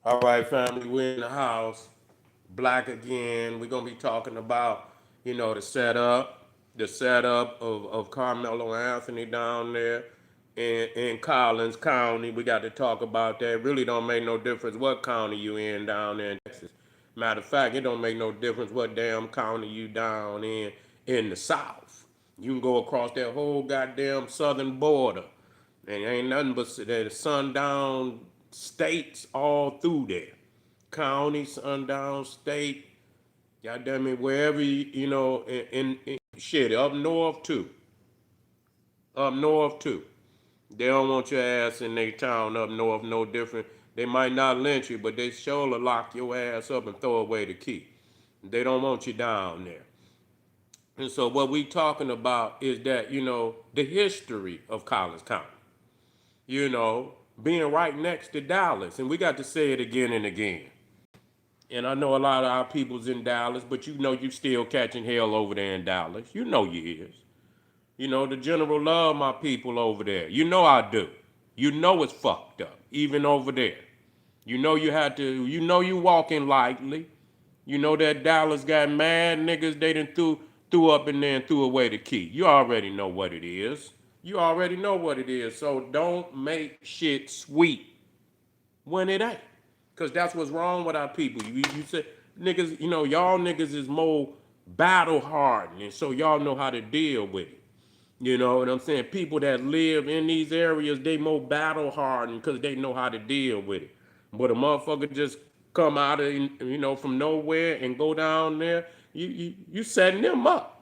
All right, family, we're in the house. Black again. We're gonna be talking about, the setup of Carmelo Anthony down there in Collins County. We got to talk about that. It really don't make no difference what county you in down there in Texas. Matter of fact, it don't make no difference what damn county you down in the South. You can go across that whole goddamn southern border, and ain't nothing but the sundown states all through there. County, sundown, state, goddamn it, wherever in shit, up north too. Up north too. They don't want your ass in their town up north no different. They might not lynch you, but they sure will lock your ass up and throw away the key. They don't want you down there. And so what we talking about is that, the history of Collins County. Being right next to Dallas. And we got to say it again and again. And I know a lot of our people's in Dallas, but you still catching hell over there in Dallas. You know you is. The general love my people over there. You know I do. You know it's fucked up, even over there. You walking lightly. You know that Dallas got mad niggas they done threw up in there and threw away the key. You already know what it is. You already know what it is. So don't make shit sweet when it ain't. Because that's what's wrong with our people. You say, niggas, y'all niggas is more battle hardened. And so y'all know how to deal with it. You know what I'm saying? People that live in these areas, they more battle hardened because they know how to deal with it. But a motherfucker just come out of, from nowhere and go down there, you setting them up.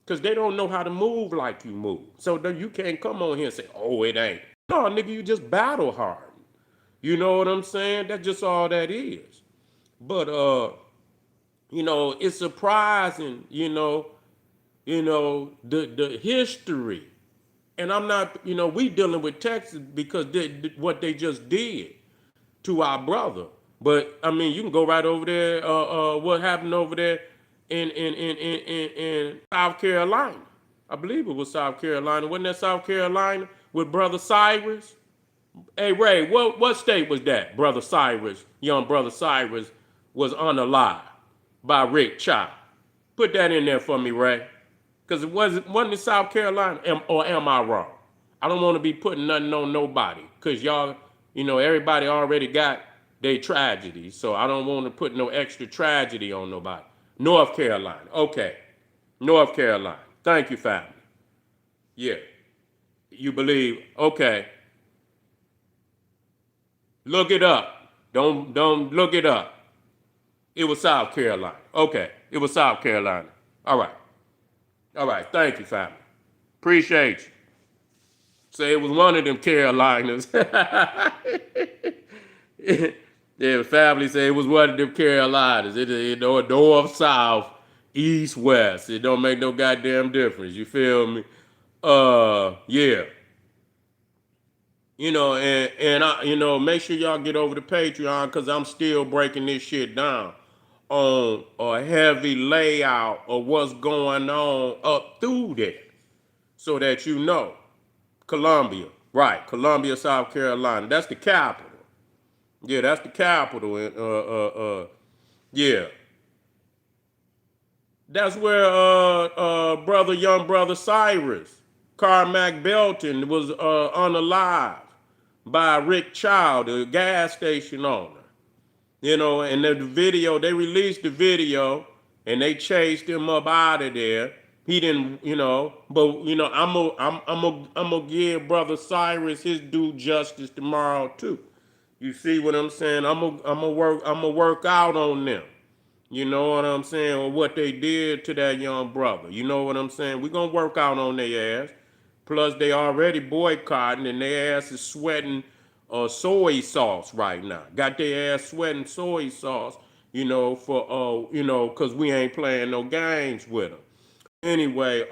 Because they don't know how to move like you move. So you can't come on here and say, oh, it ain't. No, nigga, you just battle hardened. You know what I'm saying? That's just all that is. But it's surprising, the history. And I'm not, we dealing with Texas because what they just did to our brother. But I mean, you can go right over there. What happened over there in South Carolina? I believe it was South Carolina. Wasn't that South Carolina with Brother Cyrus? Hey Ray, what state was that? Brother Cyrus, young Brother Cyrus, was unalive by Rick Child. Put that in there for me, Ray. Because it wasn't in South Carolina, or am I wrong? I don't want to be putting nothing on nobody. Because y'all, everybody already got their tragedy. So I don't want to put no extra tragedy on nobody. North Carolina. Okay. North Carolina. Thank you, family. Yeah. You believe. Okay. Look it up. Don't look it up. It was South Carolina. Okay. It was South Carolina. All right. All right. Thank you, family. Appreciate you. Say it was one of them Carolinas. Yeah, family say it was one of them Carolinas. It north, south, east, west. It don't make no goddamn difference. You feel me? Yeah. And I, make sure y'all get over to Patreon because I'm still breaking this shit down on a heavy layout of what's going on up through there, so that Columbia, right? Columbia, South Carolina. That's the capital. Yeah, that's the capital. Yeah, that's where young brother Cyrus, Carmack Belton was unalive by Rick Child, the gas station owner. And the video, they released the video and they chased him up out of there. He didn't, but I'm gonna give brother Cyrus his due justice tomorrow too. You see what I'm saying? I'm gonna work out on them. You know what I'm saying? Or what they did to that young brother. You know what I'm saying? We're gonna work out on their ass. Plus, they already boycotting and their ass is sweating soy sauce right now. Got their ass sweating soy sauce, because we ain't playing no games with them. Anyway,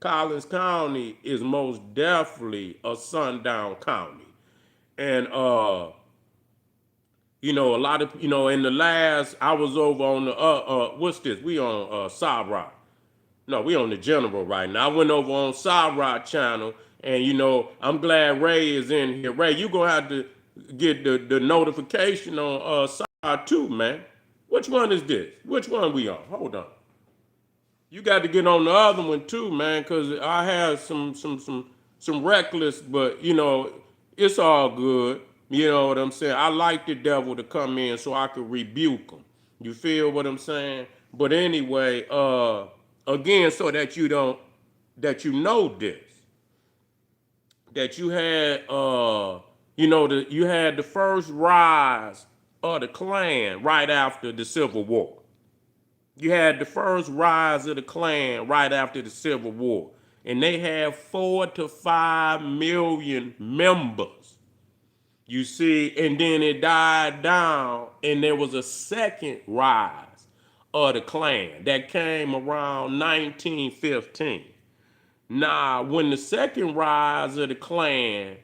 Collins County is most definitely a sundown county. And a lot of in the last I was over on the what's this? We on South Rock. No, we on the General right now. I went over on South Rock channel, and I'm glad Ray is in here. Ray, you gonna have to get the notification on side 2, man. Which one is this? Which one we on? Hold on. You got to get on the other one too, man, because I had some reckless, but it's all good. You know what I'm saying? I like the devil to come in so I could rebuke him. You feel what I'm saying? But anyway, again, so that you know this, that you had you had the first rise of the Klan right after the Civil War. You had the first rise of the Klan right after the Civil War. And they had 4 to 5 million members. You see, and then it died down, and there was a second rise of the Klan that came around 1915. Now, when the second rise of the Klan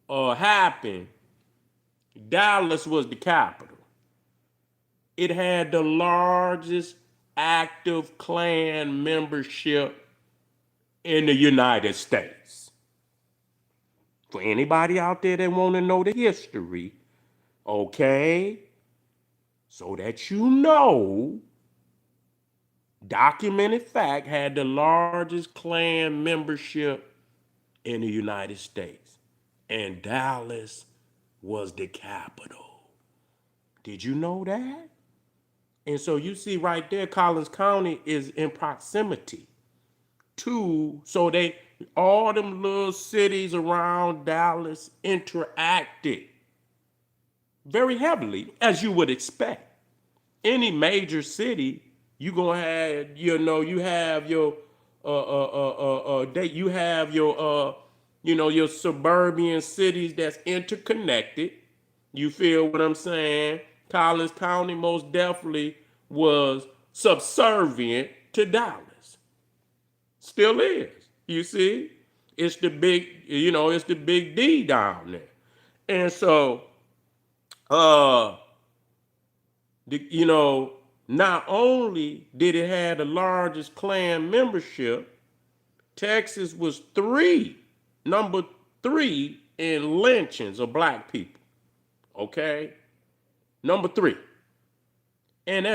happened, Dallas was the capital. It had the largest active Klan membership in the United States. For anybody out there that want to know the history, okay, so that you know, documented fact, had the largest Klan membership in the United States. And Dallas was the capital. Did you know that? And so you see right there, Collins County is in proximity to, so all them little cities around Dallas interacted very heavily, as you would expect. Any major city, you gonna have, you have your, you have your, your suburban cities that's interconnected. You feel what I'm saying? Collins County most definitely was subservient to Dallas. Still is. You see? It's the big D down there. And so, not only did it have the largest Klan membership, Texas was number 3 in lynchings of black people. Okay? Number 3. And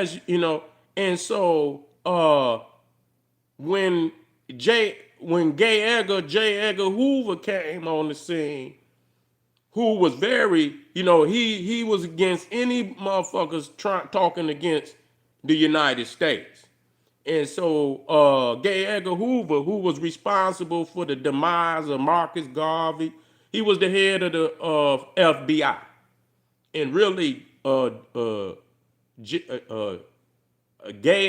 and so when J. Edgar Hoover came on the scene, who was very, he was against any motherfuckers talking against the United States. And so J. Edgar Hoover, who was responsible for the demise of Marcus Garvey, he was the head of the FBI. And really, J.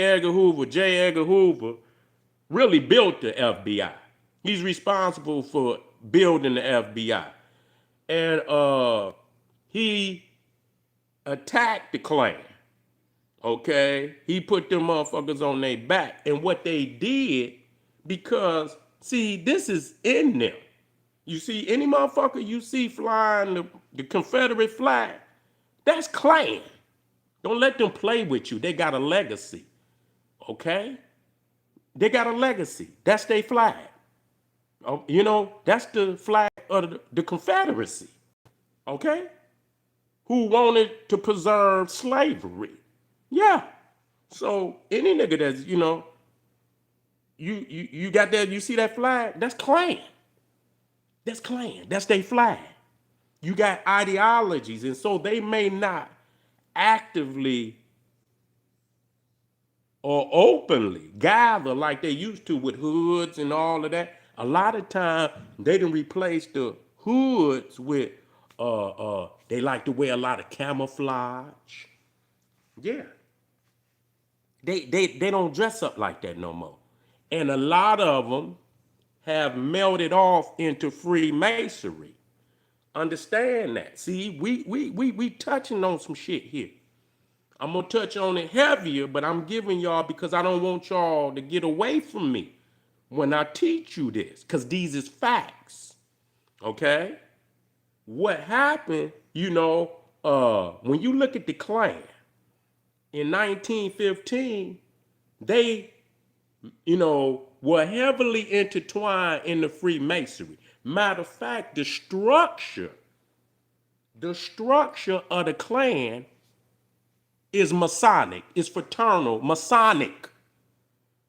Edgar Hoover really built the FBI. He's responsible for building the FBI. And he attacked the Klan. Okay? He put them motherfuckers on their back. And what they did, because, see, this is in them. You see, any motherfucker you see flying the Confederate flag, that's Klan. Don't let them play with you. They got a legacy. Okay? They got a legacy. That's their flag. That's the flag of the Confederacy. Okay? Who wanted to preserve slavery. Yeah. So any nigga that's, you got that, you see that flag? That's Klan. That's Klan. That's their flag. You got ideologies, and so they may not actively or openly gather like they used to with hoods and all of that. A lot of time they done replace the hoods with they like to wear a lot of camouflage. Yeah. They don't dress up like that no more. And a lot of them have melted off into Freemasonry. Understand that. See, we touching on some shit here. I'm gonna touch on it heavier, but I'm giving y'all because I don't want y'all to get away from me when I teach you this, because these is facts. Okay? What happened, when you look at the Klan in 1915, they, were heavily intertwined in the Freemasonry. Matter of fact, the structure the structure of the Klan is Masonic, is fraternal, Masonic.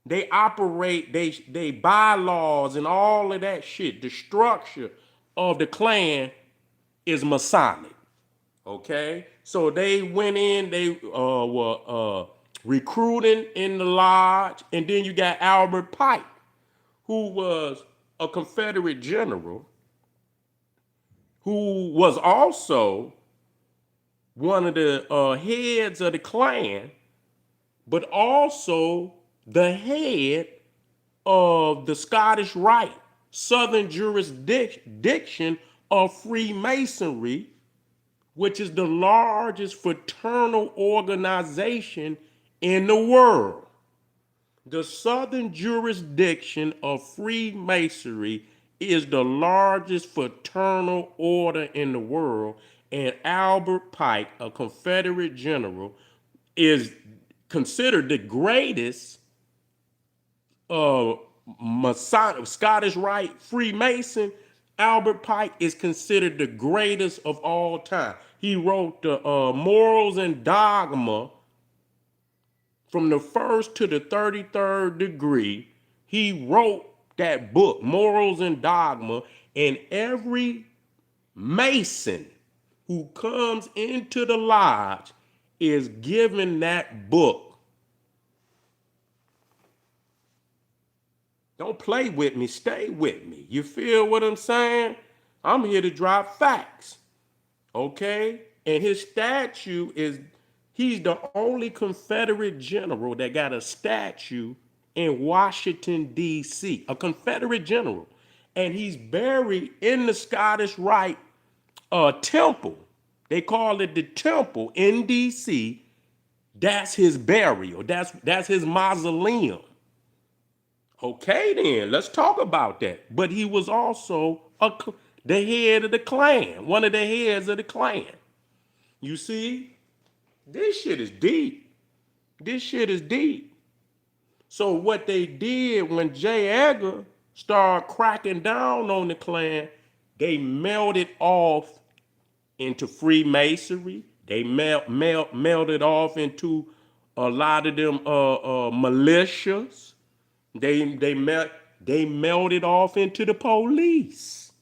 They operate, they bylaws and all of that shit. The structure of the Klan is Masonic. Okay? So they went in, they were recruiting in the lodge, and then you got Albert Pike, who was a Confederate general, who was also one of the heads of the Klan, but also the head of the Scottish Rite, Southern jurisdiction of Freemasonry, which is the largest fraternal organization in the world. The Southern jurisdiction of Freemasonry is the largest fraternal order in the world, and Albert Pike, a Confederate general, is considered the greatest Masonic, Scottish Rite Freemason. Albert Pike is considered the greatest of all time. He wrote the Morals and Dogma from the first to the 33rd degree. He wrote that book, Morals and Dogma, and every Mason who comes into the lodge is given that book. Don't play with me, stay with me. You feel what I'm saying? I'm here to drop facts, okay? And his statue is, he's the only Confederate general that got a statue in Washington, D.C., a Confederate general. And he's buried in the Scottish Rite temple. They call it the temple in D.C. That's his burial. That's his mausoleum. Okay, then, let's talk about that. But he was also the head of the Klan, one of the heads of the Klan. You see, this shit is deep. This shit is deep. So what they did when J. Edgar started cracking down on the Klan, they melted off into Freemasonry. They melted off into a lot of them militias. They melted off into the police,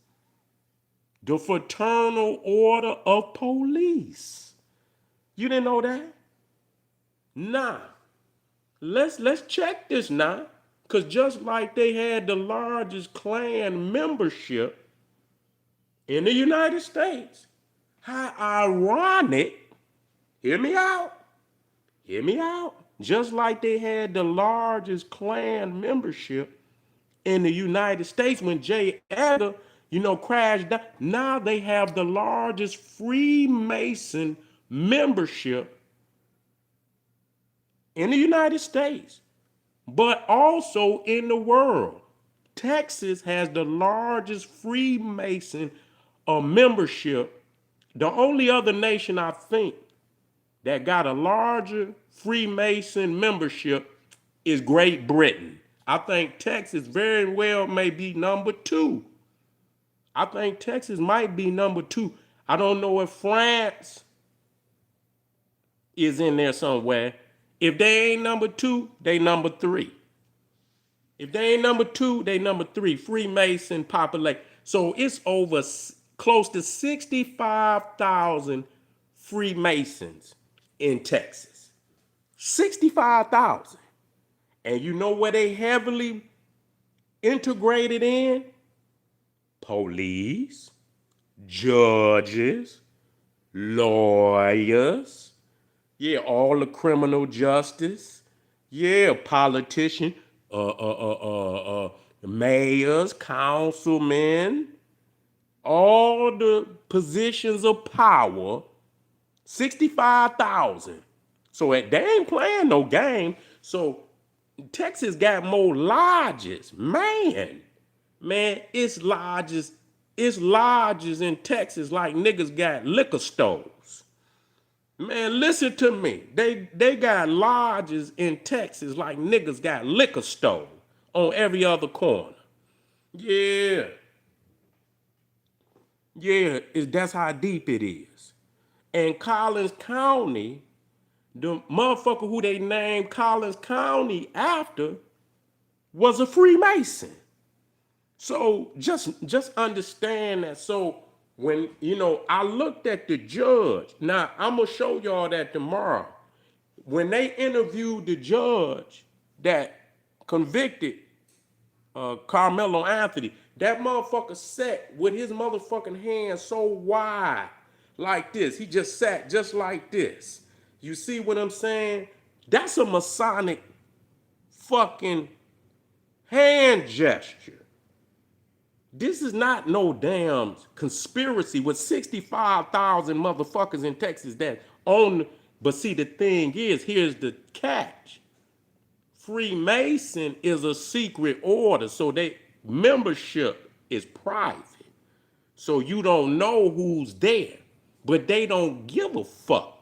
the Fraternal Order of Police. You didn't know that? Nah. Let's check this now, because just like they had the largest Klan membership in the United States, how ironic! Hear me out. Hear me out. Just like they had the largest Klan membership in the United States when J. Edgar, crashed down. Now they have the largest Freemason membership in the United States, but also in the world. Texas has the largest Freemason membership. The only other nation I think that got a larger Freemason membership is Great Britain. I think Texas very well may be number 2. I think Texas might be number 2. I don't know if France is in there somewhere. If they ain't number 2, they number 3. If they ain't number 2, they number 3. Freemason population. So it's over close to 65,000 Freemasons in Texas. 65,000. And you know where they heavily integrated in? Police, judges, lawyers, yeah, all the criminal justice, yeah, politicians, mayors, councilmen, all the positions of power. 65,000. So they ain't playing no game. So Texas got more lodges. Man, it's lodges in Texas like niggas got liquor stores. Man, listen to me. They got lodges in Texas like niggas got liquor stores on every other corner. Yeah. Yeah, that's how deep it is. And Collins County, the motherfucker who they named Collins County after was a Freemason. So just understand that. So when I looked at the judge. Now I'm gonna show y'all that tomorrow. When they interviewed the judge that convicted Carmelo Anthony, that motherfucker sat with his motherfucking hands so wide like this. He just sat just like this. You see what I'm saying? That's a Masonic fucking hand gesture. This is not no damn conspiracy with 65,000 motherfuckers in Texas that own. But see, the thing is, here's the catch. Freemason is a secret order, so they membership is private. So you don't know who's there, but they don't give a fuck.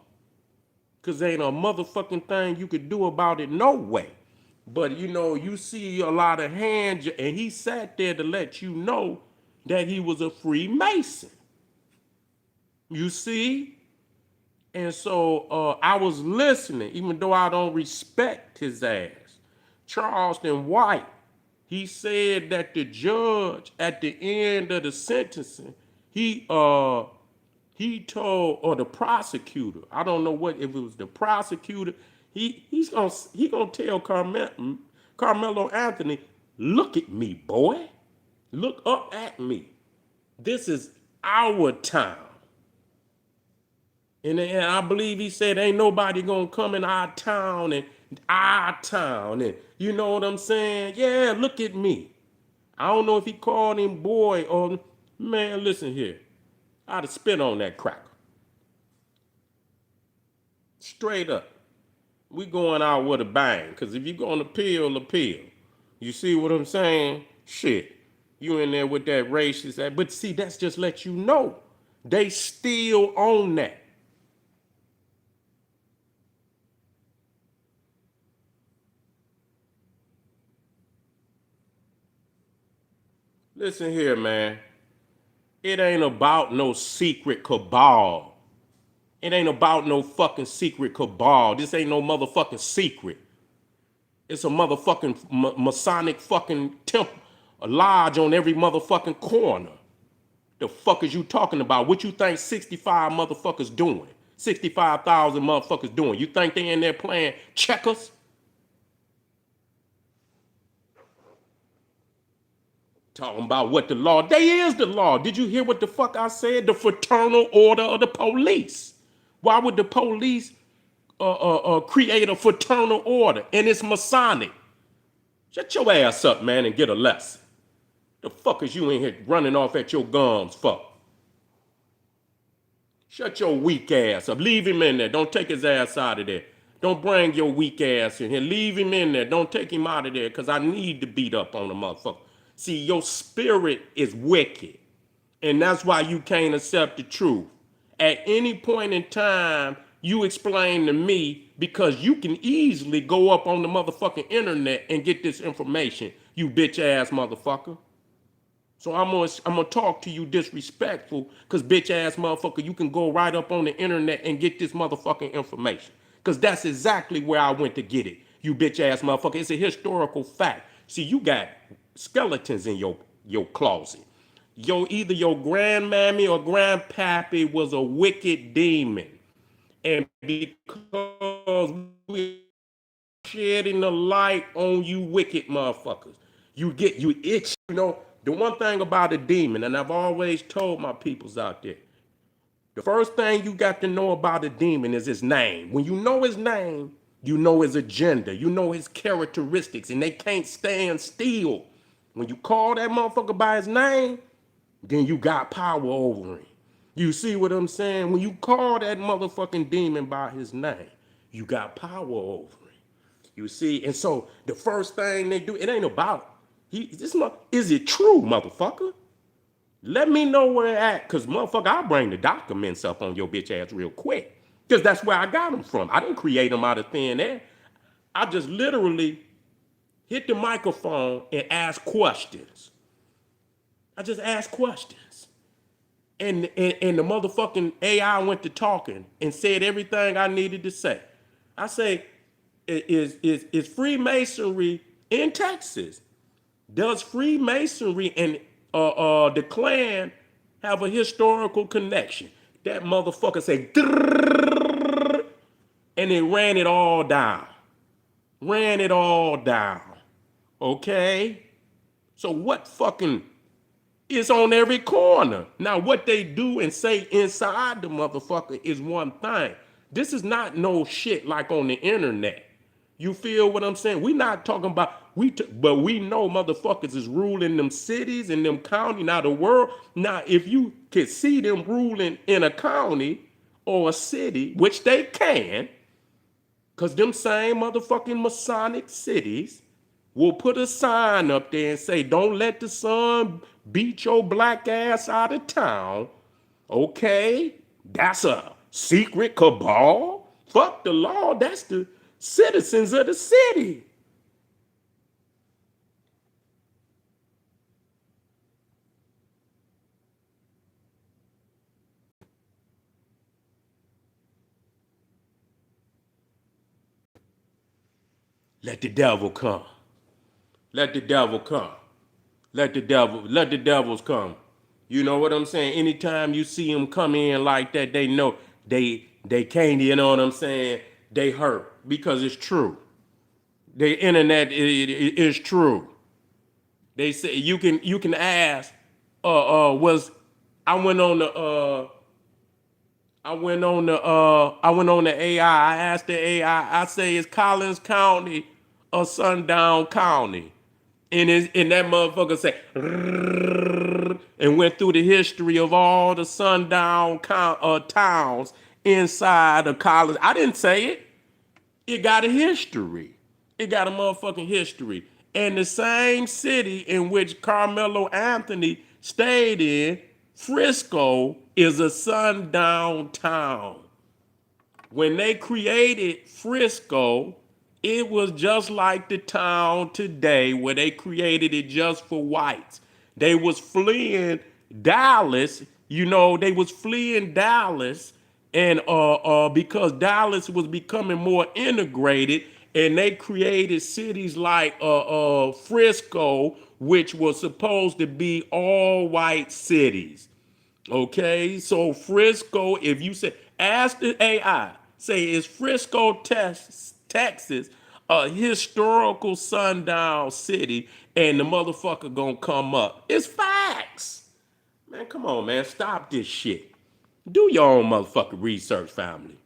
Cause ain't a motherfucking thing you could do about it, no way. But you see a lot of hands, and he sat there to let you know that he was a Freemason. You see? And so I was listening, even though I don't respect his ass. Charleston White, he said that the judge at the end of the sentencing, he told, or the prosecutor, I don't know what, if it was the prosecutor, he's gonna tell Carmelo Anthony, look at me, boy. Look up at me. This is our town. And I believe he said, ain't nobody gonna come in our town and you know what I'm saying? Yeah, look at me. I don't know if he called him boy or, man, listen here. I'd have spit on that cracker. Straight up. We going out with a bang. Cause if you gonna appeal. You see what I'm saying? Shit. You in there with that racist, but see, that's just let you know. They still own that. Listen here, man. It ain't about no secret cabal. It ain't about no fucking secret cabal. This ain't no motherfucking secret. It's a motherfucking Masonic fucking temple, a lodge on every motherfucking corner. The fuck is you talking about? What you think 65 motherfuckers doing? 65,000 motherfuckers doing? You think they in there playing checkers? Talking about what the law. They is the law. Did you hear what the fuck I said? The fraternal order of the police. Why would the police create a fraternal order? And it's Masonic. Shut your ass up, man, and get a lesson. The fuck is you in here running off at your gums for? Shut your weak ass up. Leave him in there. Don't take his ass out of there. Don't bring your weak ass in here. Leave him in there. Don't take him out of there because I need to beat up on the motherfucker. See, your spirit is wicked. And that's why you can't accept the truth. At any point in time, you explain to me because you can easily go up on the motherfucking internet and get this information, you bitch ass motherfucker. So I'm gonna talk to you disrespectful, cause bitch ass motherfucker, you can go right up on the internet and get this motherfucking information. Cause that's exactly where I went to get it. You bitch ass motherfucker. It's a historical fact. See, you got skeletons in your closet. Either your grandmammy or grandpappy was a wicked demon. And because we shedding the light on you wicked motherfuckers, you itch. The one thing about a demon, and I've always told my peoples out there, the first thing you got to know about a demon is his name. When you know his name, you know his agenda, you know his characteristics, and they can't stand still. When you call that motherfucker by his name, then you got power over him. You see what I'm saying? When you call that motherfucking demon by his name, you got power over him. You see? And so the first thing they do, it ain't about, is it true, motherfucker? Let me know where it at, because motherfucker, I'll bring the documents up on your bitch ass real quick. Because that's where I got them from. I didn't create them out of thin air. I just literally hit the microphone and ask questions. I just ask questions. and the motherfucking AI went to talking and said everything I needed to say. I say, is Freemasonry in Texas? Does Freemasonry and the Klan have a historical connection? That motherfucker said, and it ran it all down. Ran it all down. Okay? So what fucking is on every corner? Now, what they do and say inside the motherfucker is one thing. This is not no shit like on the internet. You feel what I'm saying? We not talking about but we know motherfuckers is ruling them cities and them county. Now the world. Now if you can see them ruling in a county or a city, which they can, cause them same motherfucking Masonic cities will put a sign up there and say, "Don't let the sun beat your black ass out of town." Okay, that's a secret cabal. Fuck the law. That's the citizens of the city. Let the devil come. Let the devil come. Let the devils come. You know what I'm saying? Anytime you see them come in like that, they know they can't, you know what I'm saying? They hurt because it's true. The internet is true. They say you can ask was I went on the I went on the AI. I asked the AI. I say, is Collins County or Sundown County? And that motherfucker said and went through the history of all the sundown towns inside of Collins. I didn't say it. It got a history. It got a motherfucking history. And the same city in which Carmelo Anthony stayed in, Frisco, is a sundown town. When they created Frisco, it was just like the town today where they created it just for whites. They was fleeing Dallas, they was fleeing Dallas and because Dallas was becoming more integrated and they created cities like Frisco, which was supposed to be all white cities. Okay, so Frisco, if you say, ask the AI, say, is Frisco, Texas, a historical sundown city? And the motherfucker gonna come up. It's facts. Man, come on, man, stop this shit. Do your own motherfucking research, family.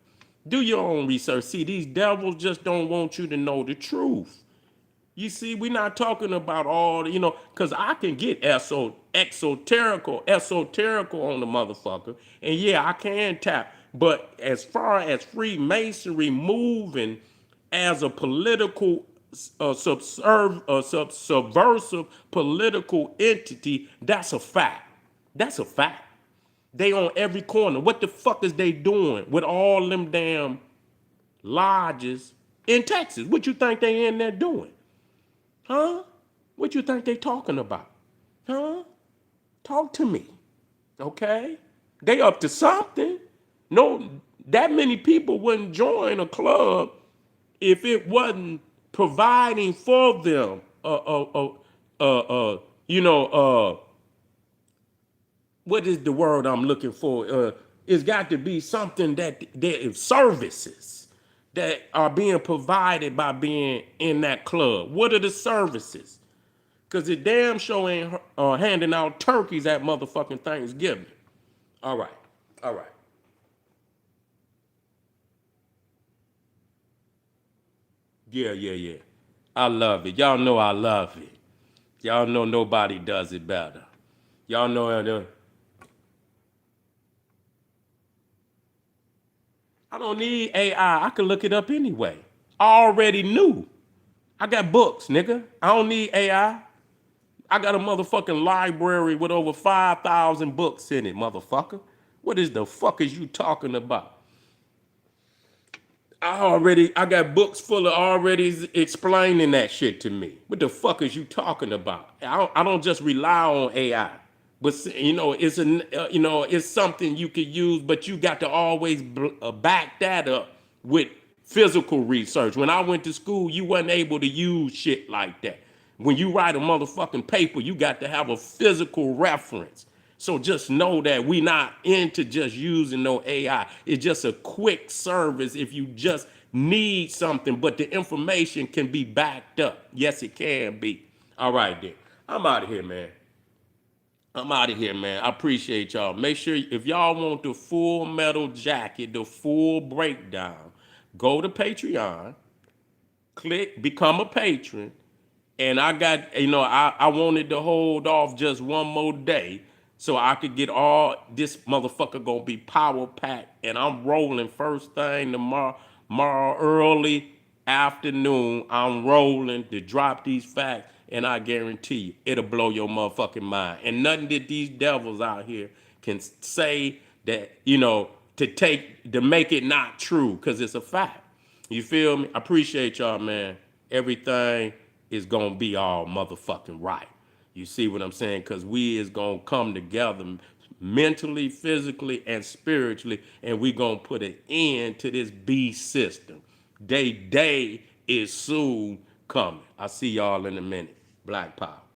Do your own research. See, these devils just don't want you to know the truth. You see, we're not talking about all the, because I can get esoterical on the motherfucker. And yeah, I can tap. But as far as Freemasonry moving as a political, subversive political entity, that's a fact. That's a fact. They on every corner. What the fuck is they doing with all them damn lodges in Texas? What you think they in there doing? Huh? What you think they talking about? Huh? Talk to me. Okay? They up to something. No, that many people wouldn't join a club if it wasn't providing for them. What is the word I'm looking for? It's got to be something that services that are being provided by being in that club. What are the services? Because the damn show ain't handing out turkeys at motherfucking Thanksgiving. All right. All right. Yeah, yeah, yeah. I love it. Y'all know I love it. Y'all know nobody does it better. Y'all know I don't need AI. I can look it up anyway. I already knew. I got books, nigga. I don't need AI. I got a motherfucking library with over 5,000 books in it, motherfucker. What is the fuck is you talking about? I got books full of already explaining that shit to me. What the fuck is you talking about? I don't just rely on AI. But it's something you could use, but you got to always back that up with physical research. When I went to school, you wasn't able to use shit like that. When you write a motherfucking paper, you got to have a physical reference. So just know that we not into just using no AI. It's just a quick service if you just need something, but the information can be backed up. Yes, it can be. All right, then. I'm out of here, man. I'm out of here, man. I appreciate y'all. Make sure if y'all want the full metal jacket, the full breakdown, go to Patreon, click become a patron. And I got, I wanted to hold off just one more day so I could get all this motherfucker gonna be power packed. And I'm rolling first thing tomorrow early afternoon. I'm rolling to drop these facts, and I guarantee you it'll blow your motherfucking mind. And nothing that these devils out here can say that, to make it not true, because it's a fact. You feel me? I appreciate y'all, man. Everything is gonna be all motherfucking right. You see what I'm saying? Because we is gonna come together mentally, physically, and spiritually, and we gonna put an end to this beast system. Day is soon coming. I'll see y'all in a minute. Black Power.